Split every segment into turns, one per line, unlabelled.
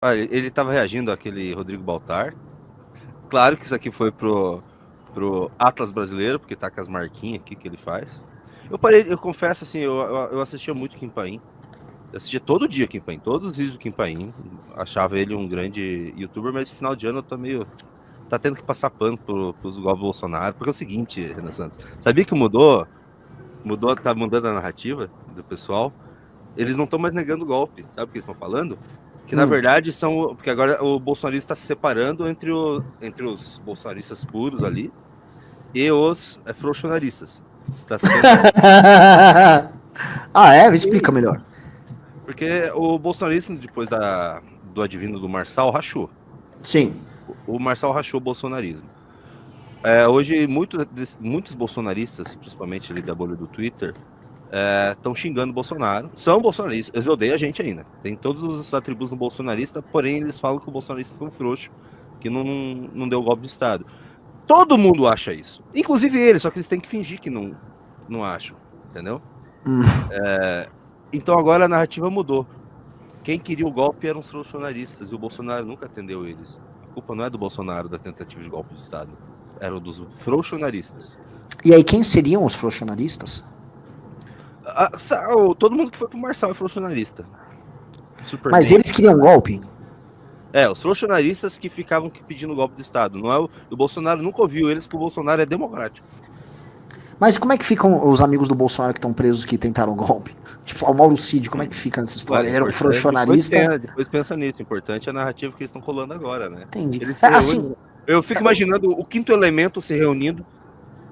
Ele tava reagindo àquele Rodrigo Baltar. Claro que isso aqui foi pro Atlas brasileiro, porque tá com as marquinhas aqui que ele faz. Eu confesso assim, eu assistia muito Kim Paim. Eu assistia todo dia Kim Paim, todos os vídeos do Kim Paim. Achava ele um grande youtuber, mas esse final de ano eu tô meio. Tá tendo que passar pano pros golpes do Bolsonaro. Porque é o seguinte, Renan Santos, sabia que tá mudando a narrativa do pessoal? Eles não estão mais negando o golpe. Sabe o que eles estão falando? Que na verdade são. Porque agora o bolsonarista está se separando entre os bolsonaristas puros ali e os frouxonaristas. Está se
Ah, é? Me explica melhor.
Porque o bolsonarista, depois do advindo do Marçal, rachou.
Sim.
O Marçal rachou o bolsonarismo. Hoje, muitos bolsonaristas, principalmente ali da bolha do Twitter, estão xingando o Bolsonaro. São bolsonaristas, eles odeiam a gente ainda. Tem todos os atributos do bolsonarista, porém eles falam que o bolsonarista foi um frouxo, que não deu golpe de Estado. Todo mundo acha isso. Inclusive eles, só que eles têm que fingir que não acham, entendeu? Então agora a narrativa mudou. Quem queria o golpe eram os bolsonaristas, e o Bolsonaro nunca atendeu eles. A culpa não é do Bolsonaro da tentativa de golpe de Estado, eram dos frouxonaristas.
E aí, quem seriam os frouxonaristas?
Todo mundo que foi pro Marçal é frouxonarista.
Mas eles queriam golpe?
Os frouxonaristas que ficavam pedindo golpe de Estado. Não é o Bolsonaro nunca ouviu eles, que o Bolsonaro é democrático.
Mas como é que ficam os amigos do Bolsonaro que estão presos que tentaram golpe? Tipo, o Mauro Cid, como é que fica nessa história? Ele era um frouxonarista?
Depois pensa nisso. O importante é a narrativa que eles estão colando agora, né?
Entendi.
Assim, eu fico imaginando o Quinto Elemento se reunindo.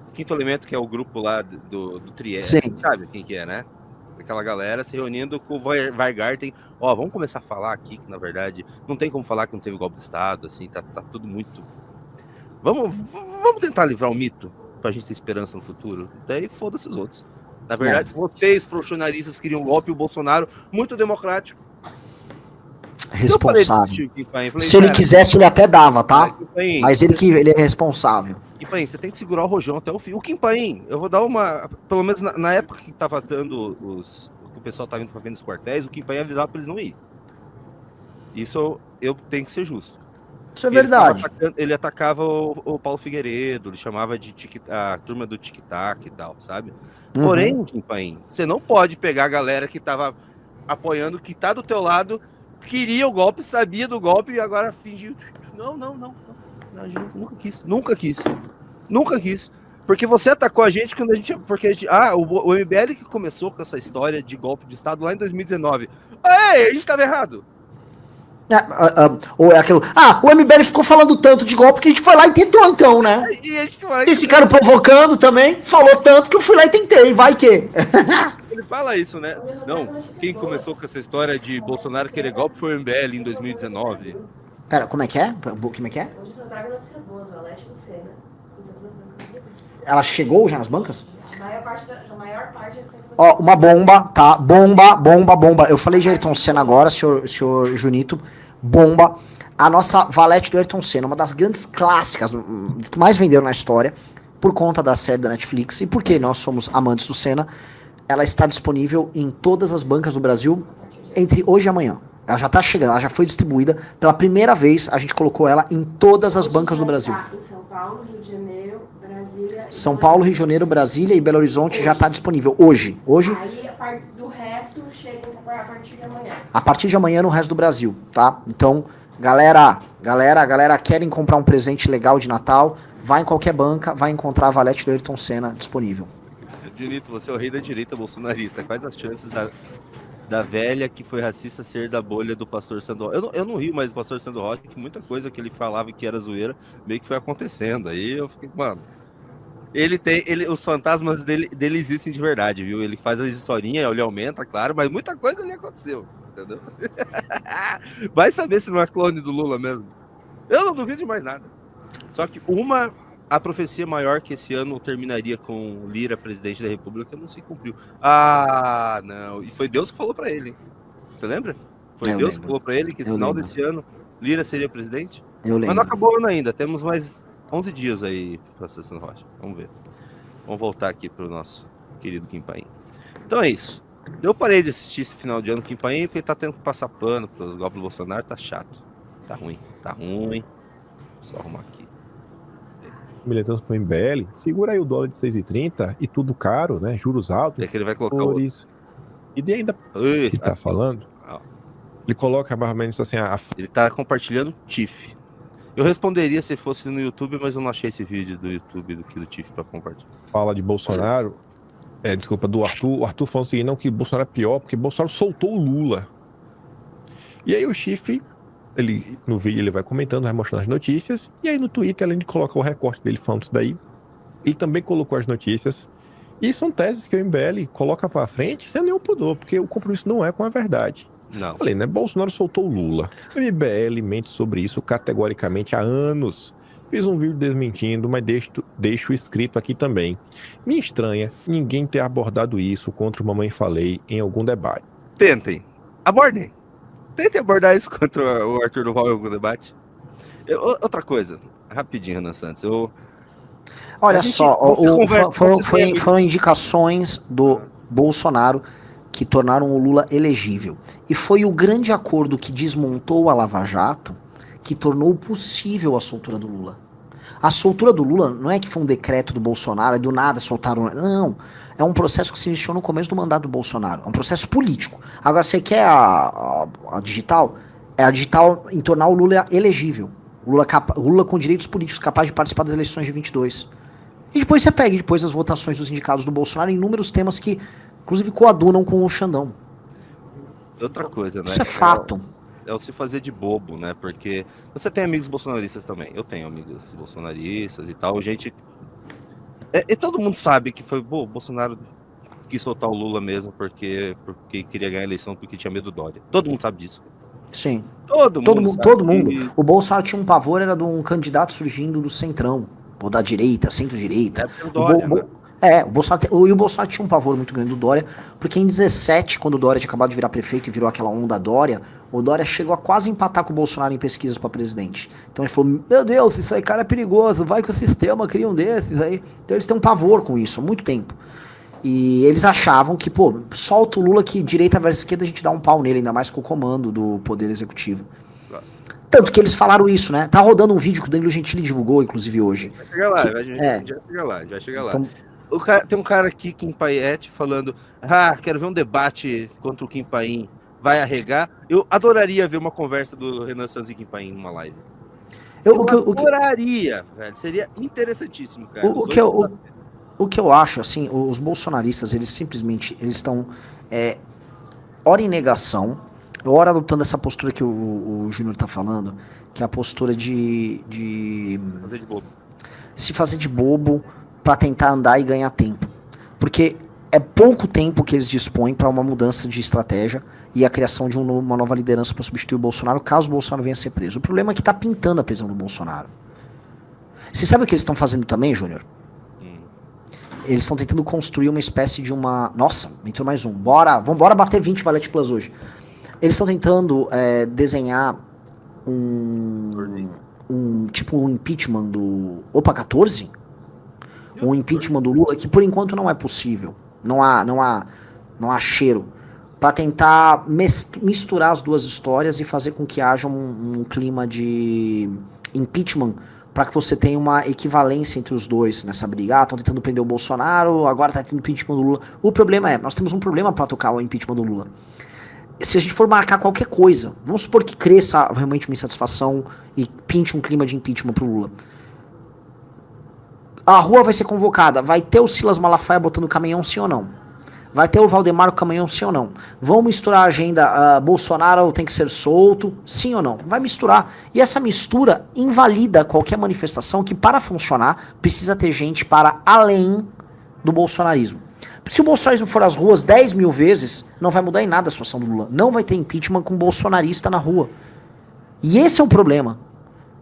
O Quinto Elemento, que é o grupo lá do Trieste. Sabe quem que é, né? Aquela galera se reunindo com o Weingarten. Vamos começar a falar aqui que, na verdade, não tem como falar que não teve golpe de Estado, assim, tá tudo muito... Vamos tentar livrar o mito pra gente ter esperança no futuro. Daí foda-se os outros. Na verdade, vocês, frouxonaristas, queriam um golpe e o Bolsonaro, muito democrático.
Responsável. Se ele quisesse, ele até dava, tá? Mas ele é responsável.
Kim Paim, você tem que segurar o rojão até o fim. O Kim Paim, eu vou dar uma... Pelo menos na época que tava dando que o pessoal tava indo pra vender os quartéis, o Kim Paim avisava pra eles não ir. Isso eu tenho que ser justo.
Isso é verdade.
Ele atacava o Paulo Figueiredo, ele chamava de a turma do tic-tac e tal, sabe? Porém, Kim Paim, você não pode pegar a galera que tava apoiando, que tá do teu lado, queria o golpe, sabia do golpe e agora fingiu. Não. A gente nunca quis. Porque você atacou a gente quando a gente... o MBL que começou com essa história de golpe de Estado lá em 2019. A gente tava errado.
Ou é aquilo. O MBL ficou falando tanto de golpe que a gente foi lá e tentou, então, né? Vocês ficaram provocando também, falou tanto que eu fui lá e tentei, vai que.
Ele fala isso, né? Não, quem começou com essa história de Bolsonaro querer golpe foi o MBL em 2019.
Pera, como é que é? Como é que é?
Hoje só trago notícias boas, Valete e Lucena, em todas as bancas do Brasil.
Ela chegou já nas bancas?
A maior parte
uma bomba, tá? Bomba. Eu falei de Ayrton Senna agora, senhor Junito. Bomba. A nossa Valete do Ayrton Senna, uma das grandes clássicas que mais venderam na história, por conta da série da Netflix e porque nós somos amantes do Senna, ela está disponível em todas as bancas do Brasil entre hoje e amanhã. Ela já tá chegando, ela já foi distribuída. Pela primeira vez, a gente colocou ela em todas as bancas do Brasil.
Em São Paulo, Rio de Janeiro, Brasília...
São Paulo, Rio de Janeiro, Brasília e Belo Horizonte já tá disponível hoje.
Aí, do resto, chega a partir de amanhã.
A partir de amanhã no resto do Brasil, tá? Então, galera, querem comprar um presente legal de Natal, vai em qualquer banca, vai encontrar a Valete do Ayrton Senna disponível.
Junito, você é o rei da direita bolsonarista. Quais as chances da velha que foi racista ser da bolha do pastor Sandro Rocha? Eu não rio mais do pastor Sandro Rocha, que muita coisa que ele falava que era zoeira, meio que foi acontecendo. Aí eu fiquei, mano... os fantasmas dele existem de verdade, viu? Ele faz as historinhas, ele aumenta, claro, mas muita coisa ali aconteceu, entendeu? Vai saber se não é clone do Lula mesmo. Eu não duvido de mais nada. Só que a profecia maior que esse ano terminaria com Lira presidente da República não se cumpriu. Não. E foi Deus que falou pra ele, hein? Você lembra? Foi Deus que falou pra ele que no final desse ano Lira seria presidente? Mas não acabou o ano ainda, temos mais 11 dias aí para Sandro Rocha. Vamos ver. Vamos voltar aqui para o nosso querido Kim Paim. Então é isso. Eu parei de assistir esse final de ano Kim Paim porque tá tendo que passar pano pros golpes do Bolsonaro, tá chato. Tá ruim. Só arrumar aqui.
Militância pro MBL, segura aí o dólar de 6,30 e tudo caro, né? Juros altos,
É que ele vai colocar o...
valores. E daí ainda
Ui,
que tá falando,
ó,
ele coloca mais ou menos assim
ele tá compartilhando TIFF. Eu responderia se fosse no YouTube, mas eu não achei esse vídeo do YouTube do TIFF pra compartilhar.
fala de Bolsonaro, desculpa, do Arthur. O Arthur falou o seguinte, não, que Bolsonaro é pior, porque Bolsonaro soltou o Lula. E aí o Chifre, no vídeo ele vai comentando, vai mostrando as notícias, e aí no Twitter, além de colocar o recorte dele falando isso daí, ele também colocou as notícias, e são teses que o MBL coloca pra frente sem nenhum pudor, porque o compromisso não é com a verdade.
Não.
Falei, né? Bolsonaro soltou o Lula. O MBL mente sobre isso categoricamente há anos. Fiz um vídeo desmentindo, mas deixo escrito aqui também. Me estranha ninguém ter abordado isso contra o Mamãe Falei em algum debate.
Tentem. Abordem. Tentem abordar isso contra o Arthur Duval em algum debate. Outra coisa, rapidinho, Renan Santos.
Olha só,
você
foram indicações do Bolsonaro que tornaram o Lula elegível. E foi o grande acordo que desmontou a Lava Jato que tornou possível a soltura do Lula. A soltura do Lula não é que foi um decreto do Bolsonaro, é do nada soltaram. Não. É um processo que se iniciou no começo do mandato do Bolsonaro. É um processo político. Agora, você quer a digital? É a digital em tornar o Lula elegível. O Lula com direitos políticos, capaz de participar das eleições de 22. E depois você pega depois as votações dos indicados do Bolsonaro em inúmeros temas que, inclusive, coadunam com o Xandão.
Outra coisa, né?
Isso é fato.
É o se fazer de bobo, né? Porque você tem amigos bolsonaristas também. Eu tenho amigos bolsonaristas e tal. Gente. E todo mundo sabe que foi. Pô, o Bolsonaro quis soltar o Lula mesmo porque queria ganhar a eleição porque tinha medo do Dória. Todo mundo sabe disso.
Sim.
Todo mundo.
O Bolsonaro tinha um pavor, era de um candidato surgindo do centrão, ou da direita, centro-direita.
É o Dória, né?
O Bolsonaro tinha um pavor muito grande do Dória, porque em 17, quando o Dória tinha acabado de virar prefeito e virou aquela onda Dória, o Dória chegou a quase empatar com o Bolsonaro em pesquisas para presidente. Então ele falou, meu Deus, isso aí, cara, é perigoso, vai que o sistema cria um desses aí. Então eles têm um pavor com isso há muito tempo. E eles achavam que, pô, solta o Lula que direita versus esquerda a gente dá um pau nele, ainda mais com o comando do Poder Executivo. Tanto que eles falaram isso, né? Tá rodando um vídeo que o Danilo Gentili divulgou, inclusive, hoje.
Vai chegar lá, vai chegar lá.
Então,
tem um cara aqui, Kim Paiete, falando: quero ver um debate contra o Kim Paim. Vai arregar? Eu adoraria ver uma conversa do Renan Santos e Kim Paim numa live. Eu adoraria, velho. Seria interessantíssimo, cara.
O que eu acho, assim, os bolsonaristas, eles simplesmente, eles estão ora em negação, ora adotando essa postura que o Júnior tá falando, que é a postura de
fazer de bobo.
Se fazer de bobo para tentar andar e ganhar tempo. Porque é pouco tempo que eles dispõem para uma mudança de estratégia e a criação de uma nova liderança para substituir o Bolsonaro, caso o Bolsonaro venha a ser preso. O problema é que tá pintando a prisão do Bolsonaro. Você sabe o que eles estão fazendo também, Júnior? Eles estão tentando construir uma espécie de uma... Nossa, entrou mais um. Vambora bater 20 Valete Plus hoje. Eles estão tentando desenhar tipo um impeachment do... Opa, 14? Um impeachment do Lula, que por enquanto não é possível. Não há cheiro. Para tentar misturar as duas histórias e fazer com que haja um clima de impeachment, para que você tenha uma equivalência entre os dois nessa briga. Estão tentando prender o Bolsonaro, agora tá tendo impeachment do Lula. O problema nós temos um problema para tocar o impeachment do Lula. Se a gente for marcar qualquer coisa, vamos supor que cresça realmente uma insatisfação e pinte um clima de impeachment pro Lula. A rua vai ser convocada, vai ter o Silas Malafaia botando caminhão, sim ou não? Vai ter o Valdemar com caminhão, sim ou não? Vão misturar a agenda, Bolsonaro tem que ser solto, sim ou não? Vai misturar. E essa mistura invalida qualquer manifestação que, para funcionar, precisa ter gente para além do bolsonarismo. Se o bolsonarismo for às ruas 10 mil vezes, não vai mudar em nada a situação do Lula. Não vai ter impeachment com bolsonarista na rua. E esse é o problema.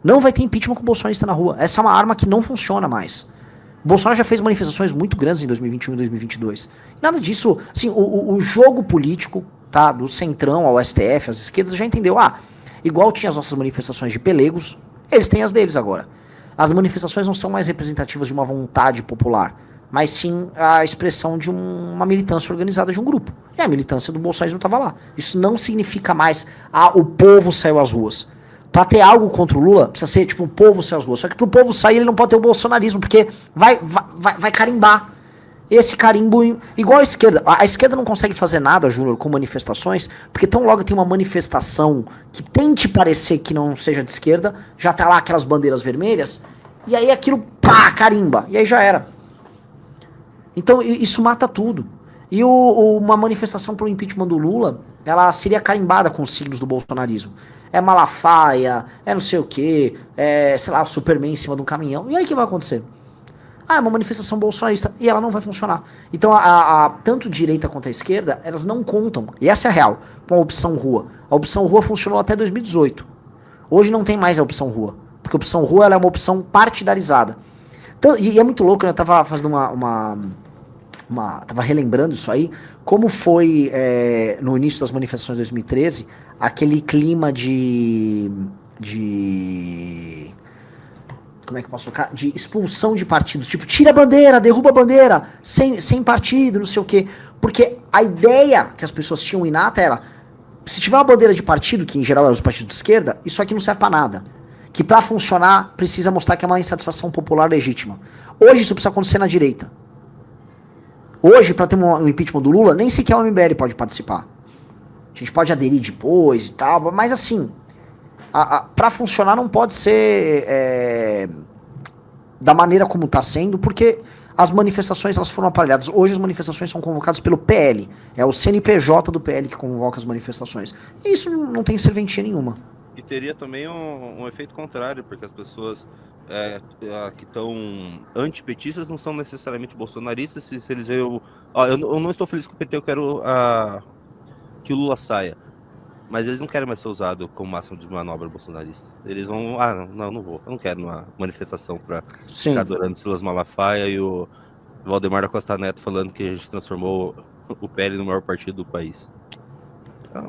Não vai ter impeachment com bolsonarista na rua. Essa é uma arma que não funciona mais. O Bolsonaro já fez manifestações muito grandes em 2021 e 2022. Nada disso, assim, o jogo político, tá, do centrão ao STF, as esquerdas, já entendeu. Igual tinha as nossas manifestações de pelegos, eles têm as deles agora. As manifestações não são mais representativas de uma vontade popular. mas sim a expressão de uma militância organizada de um grupo. E a militância do bolsonarismo estava lá. Isso não significa mais, o povo saiu às ruas. Pra ter algo contra o Lula, precisa ser tipo, o povo saiu às ruas. Só que pro povo sair, ele não pode ter o bolsonarismo, porque vai carimbar. Esse carimbo, igual a esquerda. A esquerda não consegue fazer nada, Júnior, com manifestações, porque tão logo tem uma manifestação que tente parecer que não seja de esquerda, já tá lá aquelas bandeiras vermelhas, e aí aquilo, pá, carimba. E aí já era. Então isso mata tudo. E uma manifestação pro impeachment do Lula, ela seria carimbada com os signos do bolsonarismo. É Malafaia, é não sei o que, é, sei lá, o Superman em cima de um caminhão. E aí o que vai acontecer? É uma manifestação bolsonarista e ela não vai funcionar. Então tanto direita quanto a esquerda, elas não contam, e essa é a real, com a opção rua. A opção rua funcionou até 2018. Hoje não tem mais a opção rua, porque a opção rua ela é uma opção partidarizada. Então, e é muito louco, eu tava fazendo tava relembrando isso aí, como foi no início das manifestações de 2013, aquele clima como é que eu posso colocar? De expulsão de partidos, tipo, tira a bandeira, derruba a bandeira, sem partido, não sei o quê. Porque a ideia que as pessoas tinham inata era, se tiver uma bandeira de partido, que em geral eram os partidos de esquerda, isso aqui não serve pra nada. Que pra funcionar, precisa mostrar que é uma insatisfação popular legítima. Hoje isso precisa acontecer na direita. Hoje, pra ter um impeachment do Lula, nem sequer o MBL pode participar. A gente pode aderir depois e tal, mas assim, pra funcionar não pode ser da maneira como tá sendo, porque as manifestações elas foram aparelhadas. Hoje as manifestações são convocadas pelo PL. É o CNPJ do PL que convoca as manifestações. E isso não tem serventia nenhuma.
E teria também um efeito contrário, porque as pessoas que estão antipetistas não são necessariamente bolsonaristas. Se eles eu não estou feliz com o PT, eu quero que o Lula saia. Mas eles não querem mais ser usado como máximo de manobra bolsonarista. Eles vão, não vou. Eu não quero uma manifestação para ficar adorando Silas Malafaia e o Valdemar da Costa Neto falando que a gente transformou o PL no maior partido do país. Então...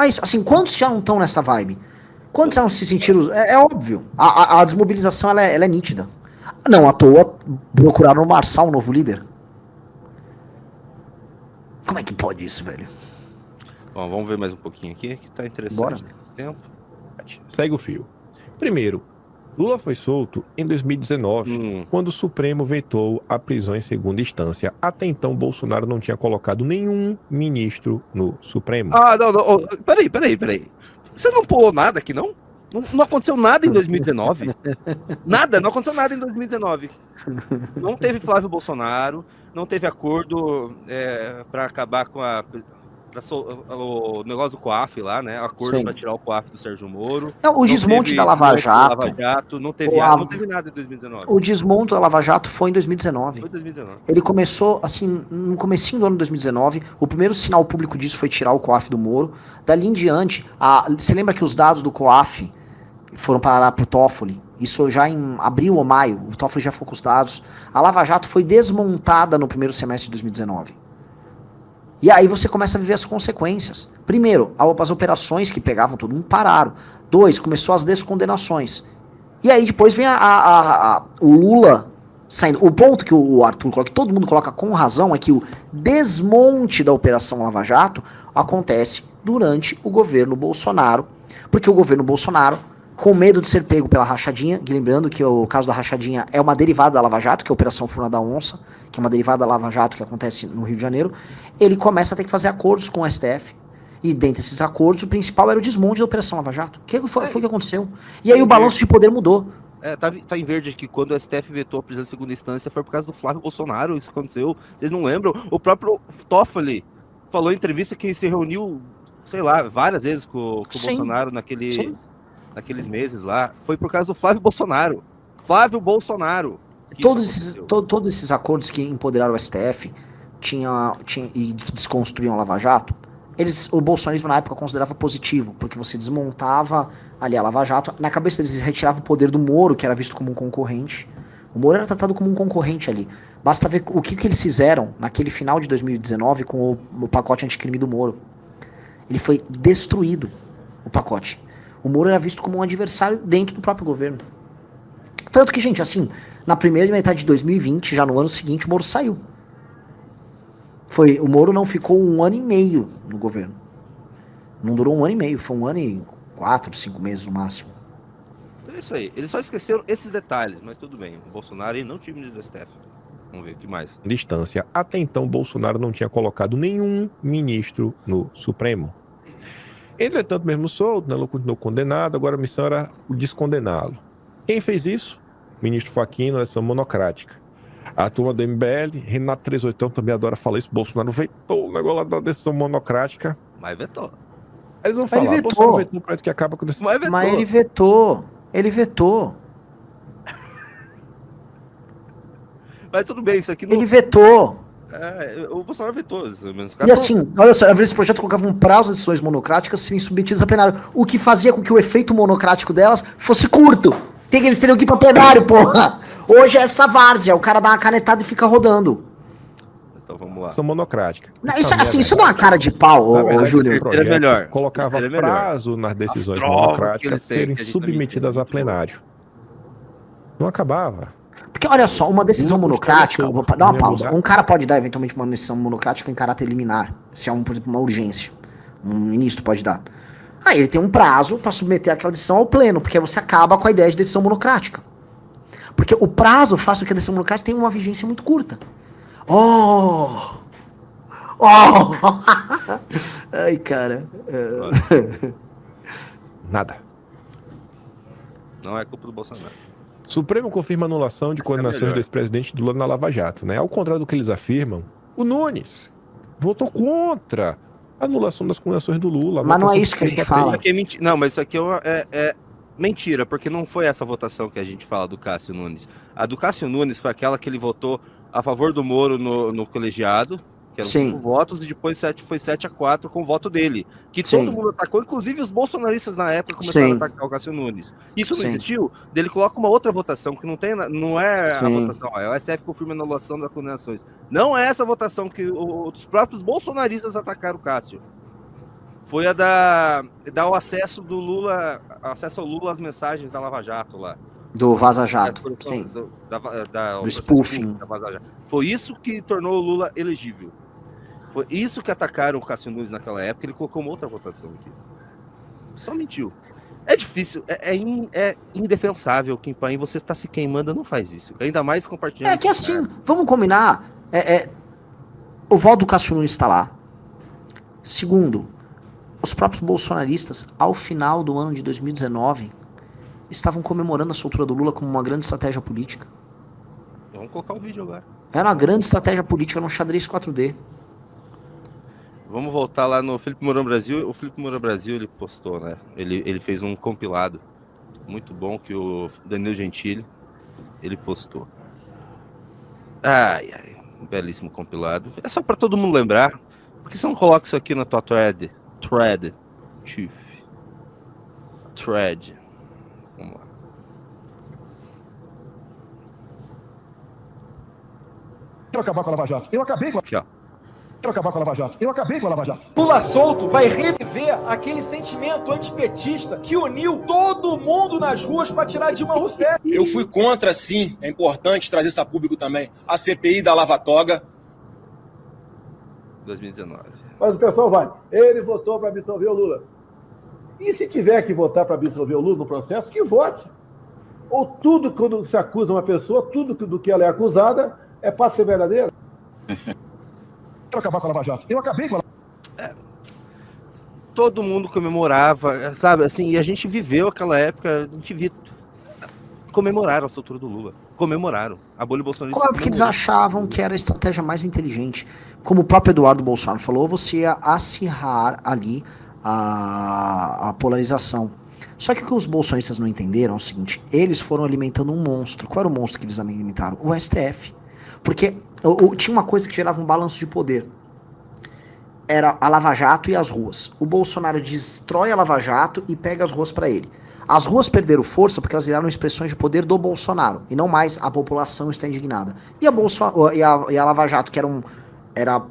isso. Assim, quantos já não estão nessa vibe? Quantos já não se sentiram... É óbvio. A desmobilização ela é nítida. Não à toa procuraram o Marçal, o novo líder. Como é que pode isso, velho?
Bom, vamos ver mais um pouquinho aqui, que tá interessante.
Bora.
Tempo.
Segue o fio. Primeiro, Lula foi solto em 2019, quando o Supremo vetou a prisão em segunda instância. Até então, Bolsonaro não tinha colocado nenhum ministro no Supremo.
Não. Peraí. Você não pulou nada aqui, não? Não aconteceu nada em 2019. Não aconteceu nada em 2019. Não teve Flávio Bolsonaro, não teve acordo para acabar com o negócio do COAF lá, né? Acordo para tirar o COAF do Sérgio Moro.
Não, o desmonte da Lava Jato.
Não teve nada em 2019.
O desmonte da Lava Jato foi em 2019.
Foi 2019.
Ele começou, assim, no comecinho do ano de 2019. O primeiro sinal público disso foi tirar o COAF do Moro. Dali em diante, você lembra que os dados do COAF foram parar pro Toffoli? Isso já em abril ou maio. O Toffoli já ficou com os dados. A Lava Jato foi desmontada no primeiro semestre de 2019. E aí você começa a viver as consequências. Primeiro, as operações que pegavam todo mundo pararam. 2, começou as descondenações. E aí depois vem o Lula saindo. O ponto que o Arthur coloca, que todo mundo coloca com razão, é que o desmonte da Operação Lava Jato acontece durante o governo Bolsonaro. Porque o governo Bolsonaro, com medo de ser pego pela rachadinha, lembrando que o caso da rachadinha é uma derivada da Lava Jato, que é a Operação Furna da Onça, que é uma derivada da Lava Jato que acontece no Rio de Janeiro, ele começa a ter que fazer acordos com o STF, e dentre esses acordos, o principal era o desmonte da Operação Lava Jato. O que foi que aconteceu? E aí o balanço de poder mudou.
Tá em verde aqui, quando o STF vetou a prisão em segunda instância, foi por causa do Flávio Bolsonaro, isso aconteceu, vocês não lembram? O próprio Toffoli falou em entrevista que se reuniu, sei lá, várias vezes com o Bolsonaro naqueles meses lá, foi por causa do Flávio Bolsonaro.
Todos esses acordos que empoderaram o STF e desconstruíam a Lava Jato, o bolsonarismo na época considerava positivo, porque você desmontava ali a Lava Jato, na cabeça deles retirava o poder do Moro, que era visto como um concorrente. O Moro era tratado como um concorrente ali. Basta ver o que eles fizeram naquele final de 2019 com o pacote anticrime do Moro. Ele foi destruído, o pacote. O Moro era visto como um adversário dentro do próprio governo. Tanto que, gente, assim, Na primeira metade de 2020, já no ano seguinte, o Moro saiu. O Moro não ficou 1 ano e meio no governo. Não durou 1 ano e meio, foi 1 ano e 4, 5 meses no máximo.
É isso aí. Eles só esqueceram esses detalhes, mas tudo bem. O Bolsonaro aí não tinha ministro do STF. Vamos ver o que mais.
Distância. Até então, Bolsonaro não tinha colocado nenhum ministro no Supremo. Entretanto, mesmo solto, né, ele continuou condenado, agora a missão era o descondená-lo. Quem fez isso? O ministro Fachin, na eleição monocrática. A turma do MBL, Renato 38 também adora falar isso, Bolsonaro vetou o negócio lá da decisão monocrática.
Mas vetou.
Eles vão
Mas ele
falar,
vetou.
Bolsonaro vetou o projeto que acaba com a decisão.
Mas ele vetou.
Mas tudo bem, isso aqui não...
Ele vetou.
o Bolsonaro vetou.
E assim, olha só, esse projeto colocava um prazo de decisões monocráticas serem submetidas a plenário, o que fazia com que o efeito monocrático delas fosse curto. Eles teriam que ir pra plenário, porra. Hoje é essa várzea, o cara dá uma canetada e fica rodando.
Então vamos lá.
Decisão monocrática.
Não, isso dá uma cara de pau,
Na verdade,
Júnior.
esse projeto
melhor.
colocava
Seria melhor.
prazo nas decisões
As provas que
monocráticas
eles têm,
serem
que a gente também
submetidas
tem,
a plenário. Não acabava.
Porque olha só, uma decisão
Não,
monocrática,
não,
vou dar uma
não,
pausa.
não.
Um cara pode dar eventualmente uma decisão monocrática em caráter liminar, se é, por exemplo, uma urgência. Um ministro pode dar. Aí ele tem um prazo para submeter aquela decisão ao pleno, porque aí você acaba com a ideia de decisão monocrática. Porque o prazo faz com que a decisão monocrática tenha uma vigência muito curta. Ai, cara.
Nada.
Não é culpa do Bolsonaro.
Supremo confirma anulação de condenações
melhor.
do ex-presidente Lula na Lava Jato, né? Ao contrário do que eles afirmam, o Nunes votou contra a anulação das condenações do Lula.
Mas não é isso que a gente fala.
Isso aqui é mentira. Não, mas isso aqui é mentira, porque não foi essa votação que a gente fala do Cássio Nunes. A do Cássio Nunes foi aquela que ele votou a favor do Moro no colegiado, que eram
Sim.
5 votos, e depois foi 7-4 com o voto dele. Que
Sim.
todo mundo atacou, inclusive os bolsonaristas na época começaram
Sim.
a atacar o Cássio Nunes. Isso não
Sim.
existiu? Ele coloca uma outra votação, que não é a
Sim.
votação, é o STF confirma a anulação das condenações. Não é essa votação que os próprios bolsonaristas atacaram o Cássio. Foi a dar o acesso do Lula, acesso ao Lula às mensagens da Lava Jato lá.
Do Vaza Jato,
Do
sim.
do
Do spoofing.
da Vaza Jato. Foi isso que tornou o Lula elegível. Foi isso que atacaram o Cássio Nunes naquela época. Ele colocou uma outra votação aqui. Só mentiu. É difícil, é indefensável, Kim Paim, você tá se queimando, não faz isso. Ainda mais compartilhando.
É que assim, vamos combinar. O voto do Cássio Nunes está lá. Segundo, os próprios bolsonaristas, ao final do ano de 2019, estavam comemorando a soltura do Lula como uma grande estratégia política.
Vamos colocar o vídeo agora.
Era uma grande estratégia política no xadrez 4D.
Vamos voltar lá no Felipe Moura Brasil. O Felipe Moura Brasil, ele postou, né? Ele fez um compilado muito bom que o Danilo Gentili, ele postou. Ai, um belíssimo compilado. É só pra todo mundo lembrar. Por que você não coloca isso aqui na tua thread, Chief. Thread. Vamos lá.
Quero acabar com a Lava Jato. Eu acabei com a...
Aqui, ó.
Quero acabar com a Lava Jato. Eu acabei com a Lava Jato.
Lula solto vai reviver aquele sentimento antipetista que uniu todo mundo nas ruas para tirar Dilma Rousseff.
Eu fui contra, sim, é importante trazer isso a público também, a CPI da Lava Toga.
2019.
Mas o pessoal vai, ele votou para absolver o Lula. E se tiver que votar para absolver o Lula no processo, que vote. Ou tudo, quando se acusa uma pessoa, tudo do que ela é acusada é para ser verdadeiro?
Quero acabar com a Lava Jato. Eu acabei com a...
Todo mundo comemorava, sabe, assim, e a gente viveu aquela época, a gente viu, comemoraram a soltura do Lula, comemoraram, a bolha bolsonarista.
Claro, porque eles achavam que era a estratégia mais inteligente. Como o próprio Eduardo Bolsonaro falou, você ia acirrar ali a polarização. Só que o que os bolsonaristas não entenderam é o seguinte, eles foram alimentando um monstro. Qual era o monstro que eles alimentaram? O STF. Porque tinha uma coisa que gerava um balanço de poder. Era a Lava Jato e as ruas. O Bolsonaro destrói a Lava Jato e pega as ruas para ele. As ruas perderam força porque elas viraram expressões de poder do Bolsonaro. E não mais a população está indignada. E a Lava Jato, que era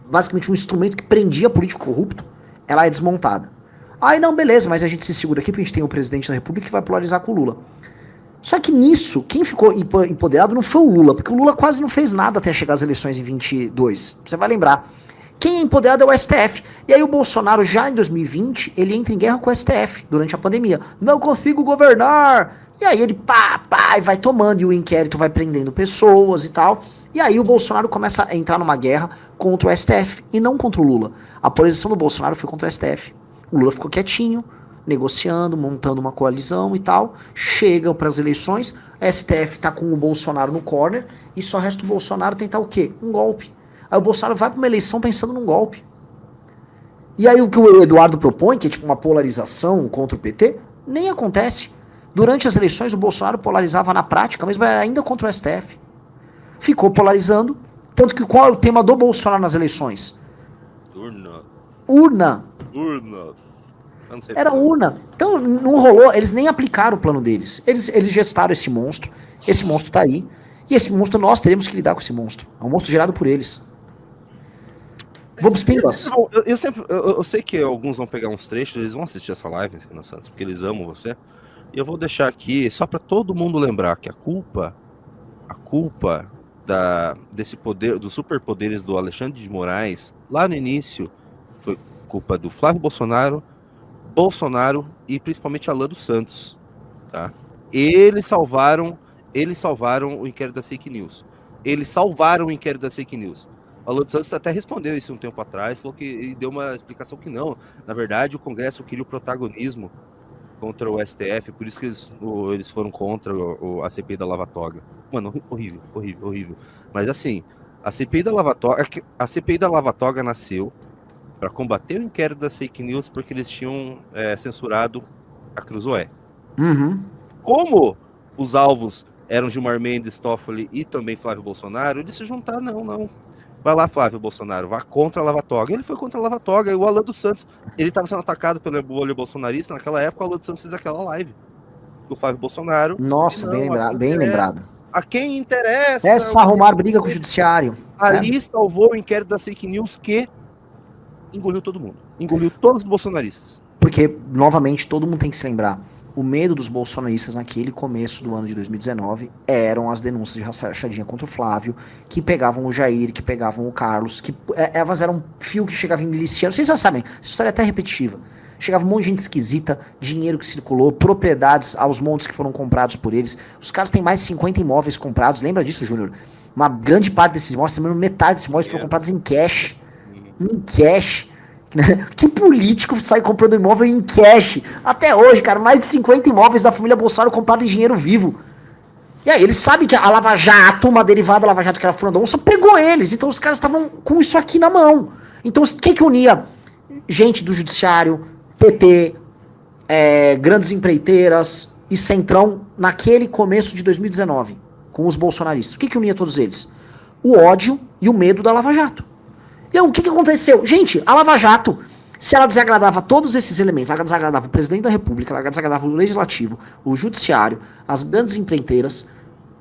basicamente um instrumento que prendia político corrupto, ela é desmontada. Aí não, beleza, mas a gente se segura aqui porque a gente tem o presidente da República que vai polarizar com o Lula. Só que nisso, quem ficou empoderado não foi o Lula, porque o Lula quase não fez nada até chegar às eleições em 22. Você vai lembrar. Quem é empoderado é o STF. E aí o Bolsonaro, já em 2020, ele entra em guerra com o STF, durante a pandemia. Não consigo governar! E aí ele e vai tomando, e o inquérito vai prendendo pessoas e tal. E aí o Bolsonaro começa a entrar numa guerra contra o STF, e não contra o Lula. A posição do Bolsonaro foi contra o STF. O Lula ficou quietinho, negociando, montando uma coalizão e tal. Chegam para as eleições, o STF tá com o Bolsonaro no corner, e só resta o Bolsonaro tentar o quê? Um golpe. Aí o Bolsonaro vai para uma eleição pensando num golpe. E aí o que o Eduardo propõe, que é tipo uma polarização contra o PT, nem acontece. Durante as eleições o Bolsonaro polarizava na prática, mas era ainda contra o STF. Ficou polarizando, tanto que qual é o tema do Bolsonaro nas eleições? Urna.
Eu não sei
Era
falar.
urna. Então não rolou, eles nem aplicaram o plano deles. Eles gestaram esse monstro tá aí, e esse monstro nós teremos que lidar com esse monstro. É um monstro gerado por eles. Vou pros pimbas.
Eu sei que alguns vão pegar uns trechos, eles vão assistir essa live, Renan Santos, porque eles amam você. E eu vou deixar aqui, só para todo mundo lembrar, que a culpa desse poder, dos superpoderes do Alexandre de Moraes, lá no início, foi culpa do Flávio Bolsonaro e principalmente Alan dos Santos. Tá? Eles salvaram o inquérito das fake news. O Alan dos Santos até respondeu isso um tempo atrás, falou que e deu uma explicação que não. Na verdade, o Congresso queria o protagonismo contra o STF, por isso que eles foram contra a CPI da Lava Toga. Mano, horrível. Mas assim, a CPI da Lava Toga nasceu para combater o inquérito das fake news porque eles tinham censurado a Cruzoé.
Uhum.
Como os alvos eram Gilmar Mendes, Toffoli e também Flávio Bolsonaro, eles se juntaram, não. Vai lá, Flávio Bolsonaro, vá contra a Lava Toga. Ele foi contra a Lava Toga, e o Alan dos Santos, ele estava sendo atacado pelo bolha bolsonarista, naquela época o Alan dos Santos fez aquela live. O Flávio Bolsonaro...
Nossa, bem lembrado.
A quem interessa...
Essa arrumar briga com o judiciário.
Ali salvou o inquérito das fake news que engoliu todo mundo. Engoliu todos os bolsonaristas.
Porque, novamente, todo mundo tem que se lembrar, o medo dos bolsonaristas naquele começo do ano de 2019 eram as denúncias de rachadinha contra o Flávio, que pegavam o Jair, que pegavam o Carlos, que elas eram fio que chegava em miliciano. Vocês já sabem, essa história é até repetitiva. Chegava um monte de gente esquisita, dinheiro que circulou, propriedades aos montes que foram comprados por eles. Os caras têm mais de 50 imóveis comprados, lembra disso, Júnior? Uma grande parte desses imóveis, metade desses imóveis foram comprados em cash. Em cash. Que político sai comprando imóvel em cash? Até hoje, cara, mais de 50 imóveis da família Bolsonaro comprados em dinheiro vivo. E aí, eles sabem que a Lava Jato, uma derivada da Lava Jato que era furando onça, pegou eles. Então os caras estavam com isso aqui na mão. Então o que unia? Gente do judiciário, PT, grandes empreiteiras e Centrão naquele começo de 2019, com os bolsonaristas. O que unia todos eles? O ódio e o medo da Lava Jato. E aí, o que aconteceu? Gente, a Lava Jato, se ela desagradava todos esses elementos, ela desagradava o presidente da República, ela desagradava o legislativo, o judiciário, as grandes empreiteiras,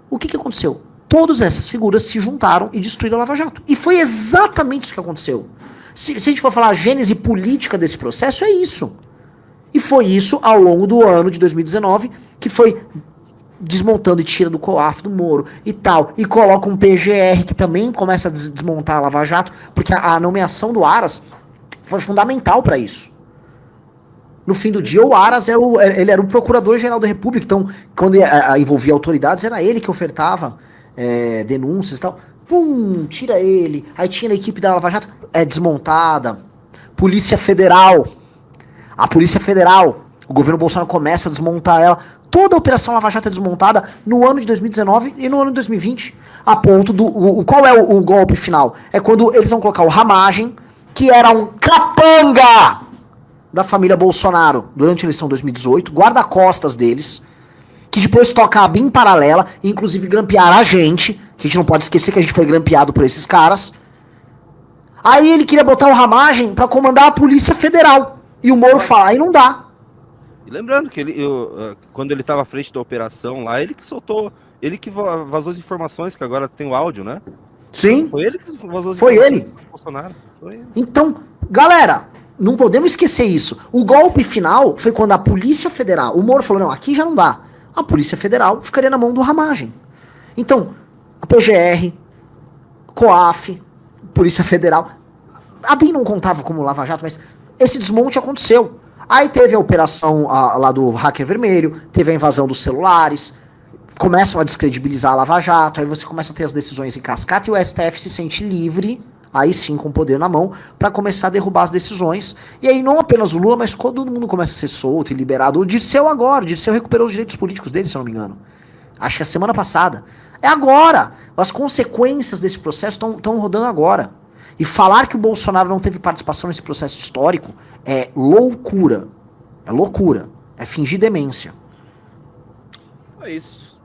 o que aconteceu? Todas essas figuras se juntaram e destruíram a Lava Jato. E foi exatamente isso que aconteceu. Se a gente for falar a gênese política desse processo, é isso. E foi isso ao longo do ano de 2019, que foi desmontando e tira do COAF do Moro e tal, e coloca um PGR que também começa a desmontar a Lava Jato, porque a nomeação do Aras foi fundamental para isso. No fim do dia, o Aras ele era o procurador-geral da República, então quando envolvia autoridades, era ele que ofertava denúncias e tal. Pum, tira ele. Aí tinha a equipe da Lava Jato, desmontada. Polícia Federal. A Polícia Federal, o governo Bolsonaro começa a desmontar ela. Toda a Operação Lava Jato é desmontada no ano de 2019 e no ano de 2020. A ponto do... qual é o golpe final? É quando eles vão colocar o Ramagem, que era um capanga da família Bolsonaro durante a eleição de 2018, guarda-costas deles, que depois toca a BIM paralela, e inclusive grampearam a gente, que a gente não pode esquecer que a gente foi grampeado por esses caras. Aí ele queria botar o Ramagem pra comandar a Polícia Federal. E o Moro fala, aí não dá.
E lembrando que quando ele estava à frente da operação lá, ele que soltou, ele que vazou as informações, que agora tem o áudio, né?
Sim.
Foi ele que vazou as
Foi
informações
ele.
do Bolsonaro. Foi ele.
Então, galera, não podemos esquecer isso. O golpe final foi quando a Polícia Federal, o Moro falou, não, aqui já não dá. a Polícia Federal ficaria na mão do Ramagem. Então, a PGR, COAF, Polícia Federal, a BIM não contava como Lava Jato, mas esse desmonte aconteceu. Aí teve a operação lá do hacker vermelho, teve a invasão dos celulares, começam a descredibilizar a Lava Jato, aí você começa a ter as decisões em cascata e o STF se sente livre, aí sim com o poder na mão, para começar a derrubar as decisões. E aí não apenas o Lula, mas todo mundo começa a ser solto e liberado. O Dirceu agora, o Dirceu recuperou os direitos políticos dele, se eu não me engano. Acho que a semana passada. É agora! As consequências desse processo estão rodando agora. E falar que o Bolsonaro não teve participação nesse processo histórico é loucura. É loucura. É fingir demência.
É isso.